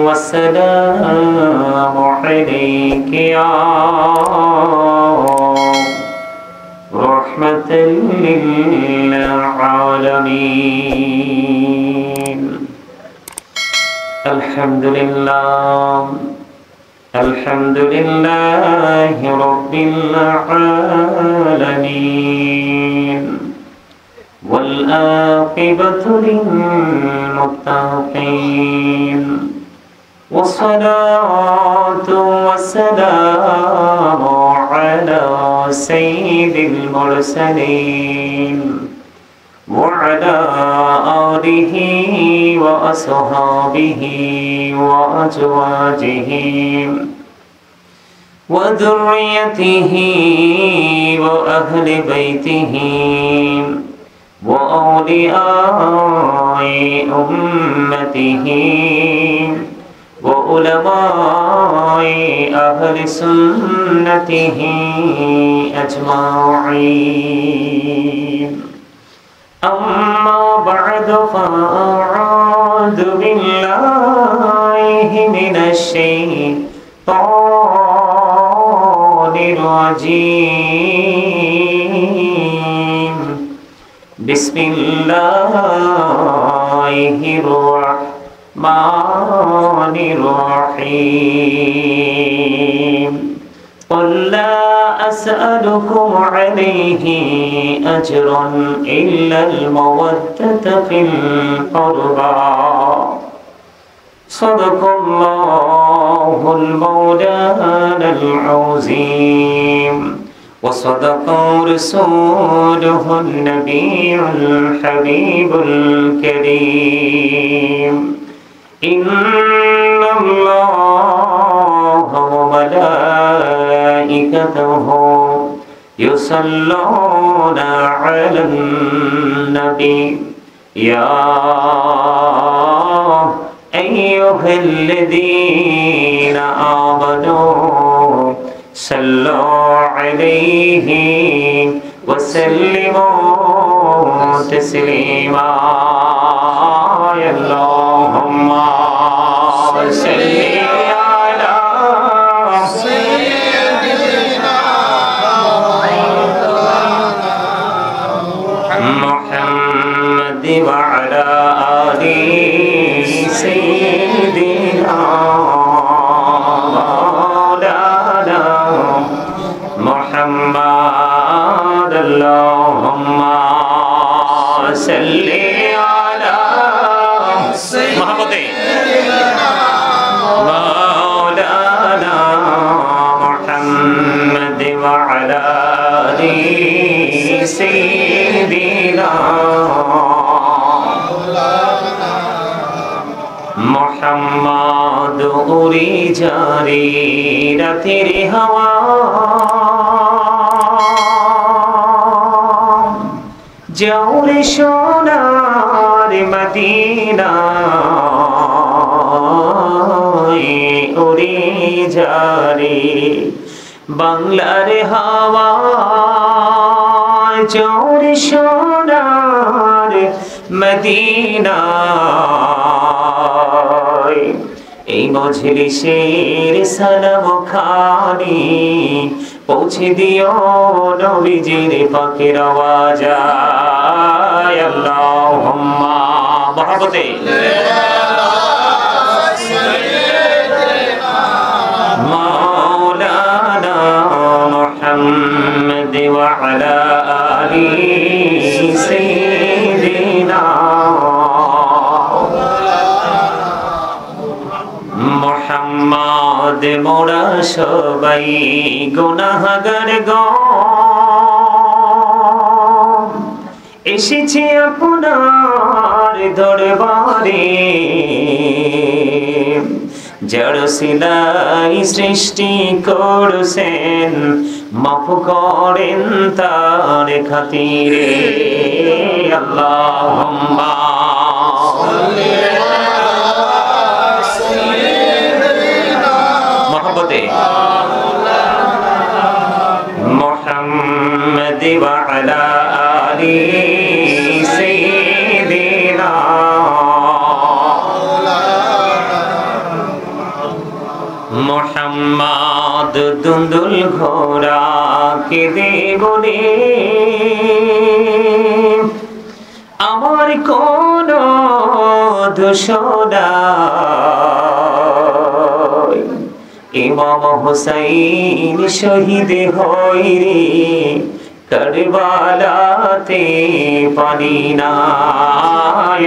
والسلام عليك يا رحمة للعالمين. الحمد لله الحمد لله رب العالمين، والعاقبة للمتقين، والصلاة والسلام على سيد المرسلين وعلى آله وأصحابه وأزواجه وذريته وأهل بيته وأولياء أمته وعلماء أهل سنته أجمعين. أما بعد فأعوذ بالله من الشيطان الرجيم. بسم الله الرحمن الرحيم. قل لا أسألكم عليه أجرا إلا المودة في القربى. صدق الله المولانا العظيم، وصدق رسوله النبي الحبيب الكريم. إن الله وملائكته يصلون على النبي يا أيها الذين آمنوا صلوا عليه وسلموا تسليما. اللهم صل على سيدنا محمد وعلى آل سيدنا مولانا محمد. اللهم صل على سيدنا مولانا محمد وعلى آل سيدنا محمد. উড়ে যারে রাতের হাওয়া, যাও রে সোনার মদিনা, উড়ে যারে বাংলার হাওয়া, যাও রে সোনার মদিনা। এই মজলিসের সালাম খানি পৌঁছে দিও নবীজির পাকের আওয়াজ। আল্লাহুম্মা মহব্বতে মাওলানা মুহাম্মদ ওয়া আলা আলি সাইয়্যিদিনা মুহাম্মদ। মোরা সবাই গুনাহগার গো, এসেছি আপনার দরবারে। যার সিলাই সৃষ্টি করছেন, মাফ করেন তার খাতিরে। আল্লাহুম্মা মহব্বতে মুহাম্মদ ওয়া আলা আলি সাইয়্যিদিনা মোহাম্মদ দুন্দুল ঘোড়া কে দেবনে আমার কোন দোষ নাই ইমাম হুসাইন শহীদ হইরে কারবালাতে পানি না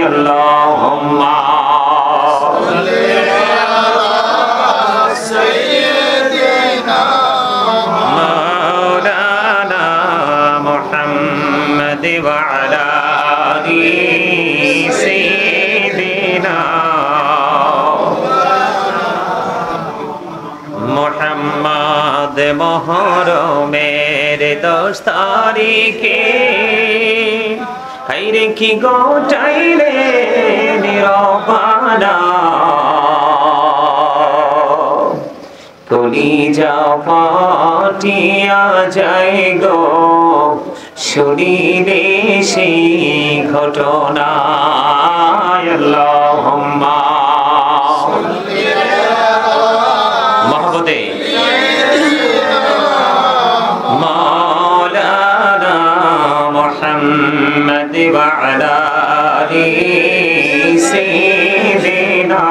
আল্লাহুম্মা সাল্লি আলা সাইয়্যিদিনা মাওলানা মুহাম্মদ ওয়া আলা আলি সাইয়্যিদিনা মুহাম্মদ মুহরমের 10 তারিখে হাইরে কি গোটাইলে নিরবানা কলিজা ফাটিয়া যায় গো শুনিলে সেই ঘটনা আল্লাহুম্মা মহব্বতে মাওলানা মুহাম্মদ ওয়া আলা আলি সাইয়্যিদিনা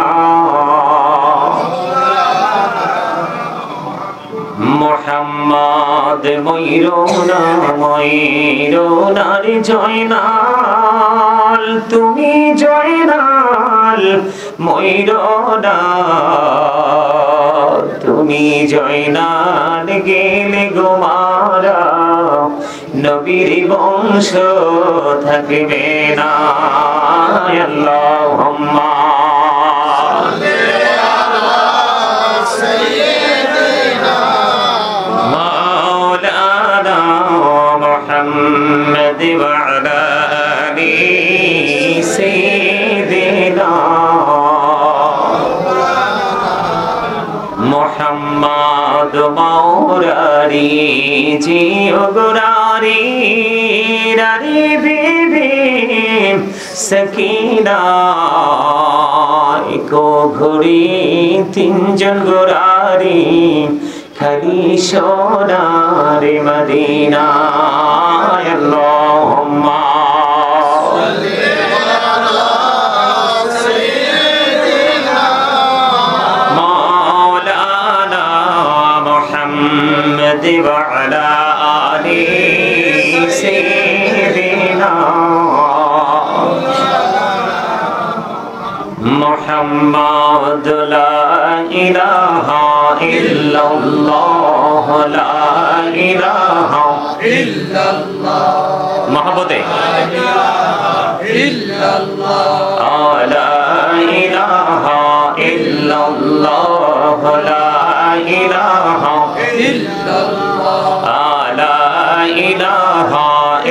মুহাম্মদ ময়ূরনার জয়নাল তুমি জয়নাল ময়ূরনাল তুমি জয়নাল গেলে গোমারা নবীর বংশ থাকবে না আল্লাহুম্মা محمد وعلى آل سيدنا محمد موراري جيو غراري راري بيبي سكينة کو ঘড়ি তিনজন গোরারি খালি সোনার মদিনা আল্লাহুম্মা সাল্লি আলা সাইয়্যিদিনা মাওলানা মুহাম্মদ ওয়া আলা আলি সাইয়্যিদিনা মুহাম্মদ লা ইলাহা ইল্লাল্লাহ লা ইলাহা ইল্লাল্লাহ মহব্বতে ইল্লাল্লাহ লা ইলাহা ইল্লাল্লাহ লা ইলাহা ইল্লাল্লাহ লা ইলাহা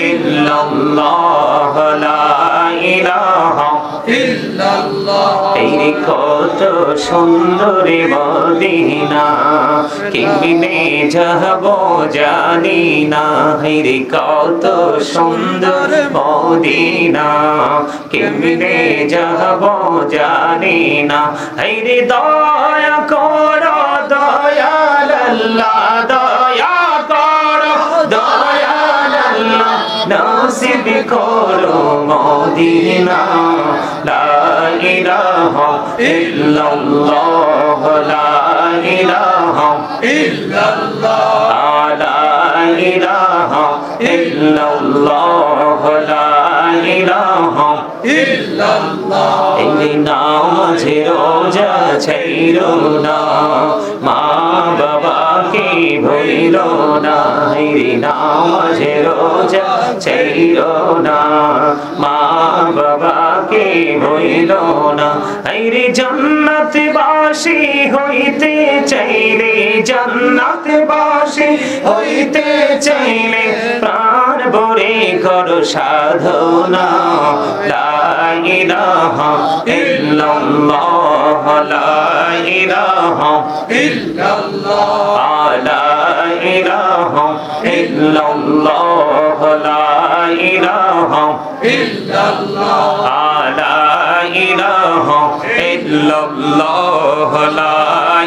ইল্লাল্লাহ লা ইলাহা ইল্লাল্লাহ এই কত সুন্দর মদিনা কেমনে যাব জানি না রে কত সুন্দর মদিনা কেমনে যাব জানি না রে দয়া করো দয়াল আল্লাহ দয়া করো দয়াল আল্লাহ নসিব করো মদিনা লা ইলাহা ইল্লাল্লাহ লা ইলাহা ইল্লাল্লাহ লা ইলাহা ইল্লাল্লাহ লা ইলাহা ইল্লাল্লাহ এই নামাজে রোজা ছাইরো না মা বাবাকে ভুলো না এই নামাজে রোজা ছাইরো না মা বাবাকে ভুলো না এই জান্নাত বাসী হইতে চাইলে জান্নাত বাসী হইতে চাইলে প্রাণ ভরে করো সাধনা লা ইলাহা ইল্লাল্লাহ লা ইলাহা ইল্লাল্লাহ লা ইলাহা ইল্লাল্লাহ লা ইলাহা ইল্লাল্লাহ লা ইলাহা ইল্লাল্লাহ লা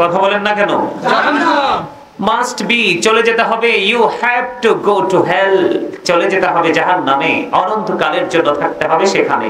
কথা বলেন না কেন? মাস্ট বি, চলে যেতে হবে। You have to go to hell, চলে যেতে হবে জাহান্নামে, অনন্তকালের জন্য থাকতে হবে সেখানে।